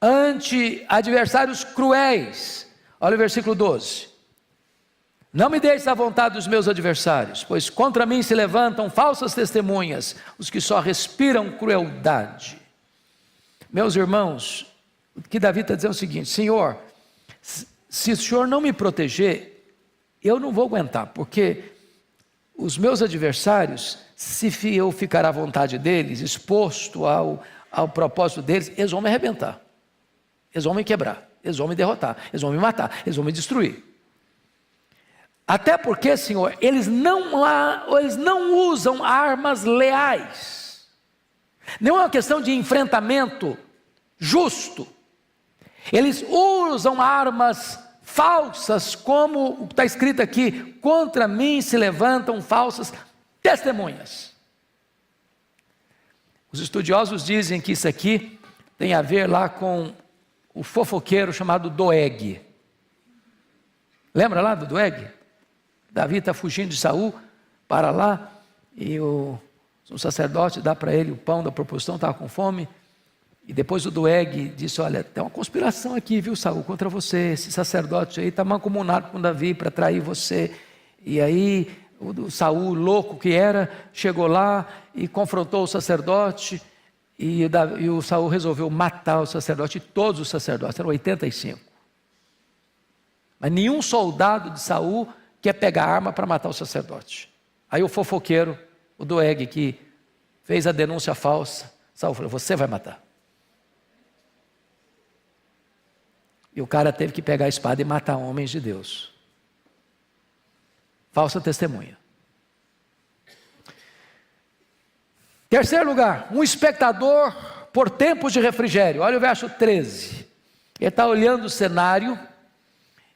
ante adversários cruéis. Olha o versículo 12. Não me deixes à vontade dos meus adversários, pois contra mim se levantam falsas testemunhas, os que só respiram crueldade. Meus irmãos, o que Davi está dizendo é o seguinte: Senhor, se o Senhor não me proteger, eu não vou aguentar, porque os meus adversários, se eu ficar à vontade deles, exposto ao propósito deles, eles vão me arrebentar, eles vão me quebrar, eles vão me derrotar, eles vão me matar, eles vão me destruir. Até porque, Senhor, eles não usam armas leais. Não é uma questão de enfrentamento justo. Eles usam armas falsas, como está escrito aqui: contra mim se levantam falsas testemunhas. Os estudiosos dizem que isso aqui tem a ver lá com o fofoqueiro chamado Doeg. Lembra lá do Doeg? Davi está fugindo de Saul, para lá, e o sacerdote dá para ele o pão da proposição, estava com fome. E depois o Doeg disse: olha, tem uma conspiração aqui, viu, Saul, contra você. Esse sacerdote aí está mancomunado com Davi para trair você. E aí o Saul, louco que era, chegou lá e confrontou o sacerdote. E o Saul resolveu matar o sacerdote, e todos os sacerdotes, eram 85. Mas nenhum soldado de Saul quer pegar arma para matar o sacerdote. Aí o fofoqueiro, o Doeg, que fez a denúncia falsa, Saul falou: você vai matar. E o cara teve que pegar a espada e matar homens de Deus. Falsa testemunha. Terceiro lugar, um espectador por tempos de refrigério. Olha o verso 13. Ele está olhando o cenário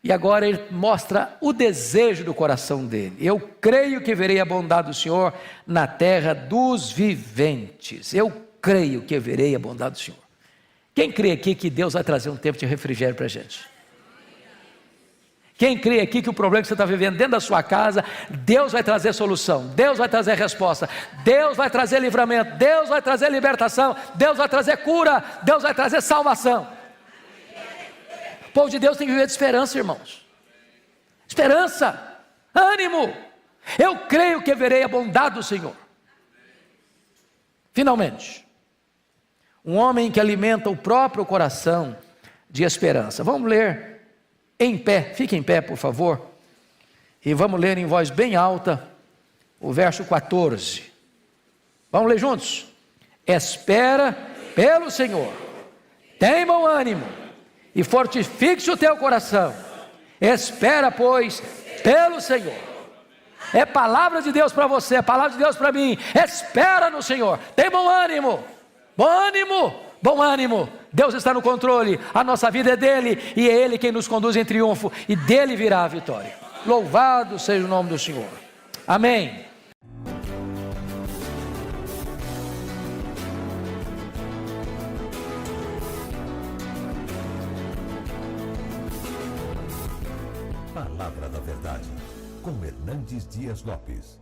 e agora ele mostra o desejo do coração dele. Eu creio que verei a bondade do Senhor na terra dos viventes. Eu creio que verei a bondade do Senhor. Quem crê aqui que Deus vai trazer um tempo de refrigério para a gente? Quem crê aqui que o problema que você está vivendo dentro da sua casa, Deus vai trazer solução, Deus vai trazer resposta, Deus vai trazer livramento, Deus vai trazer libertação, Deus vai trazer cura, Deus vai trazer salvação. O povo de Deus tem que viver de esperança, irmãos. Esperança, ânimo. Eu creio que verei a bondade do Senhor. Finalmente, um homem que alimenta o próprio coração de esperança. Vamos ler em pé, fique em pé, por favor, e vamos ler em voz bem alta o verso 14. Vamos ler juntos? Espera pelo Senhor, tem bom ânimo e fortifique-se o teu coração. Espera, pois, pelo Senhor. É palavra de Deus para você, é palavra de Deus para mim. Espera no Senhor, tem bom ânimo. Bom ânimo, bom ânimo. Deus está no controle, a nossa vida é dele, e é ele quem nos conduz em triunfo, e dele virá a vitória. Louvado seja o nome do Senhor. Amém. Palavra da Verdade, com Hernandes Dias Lopes.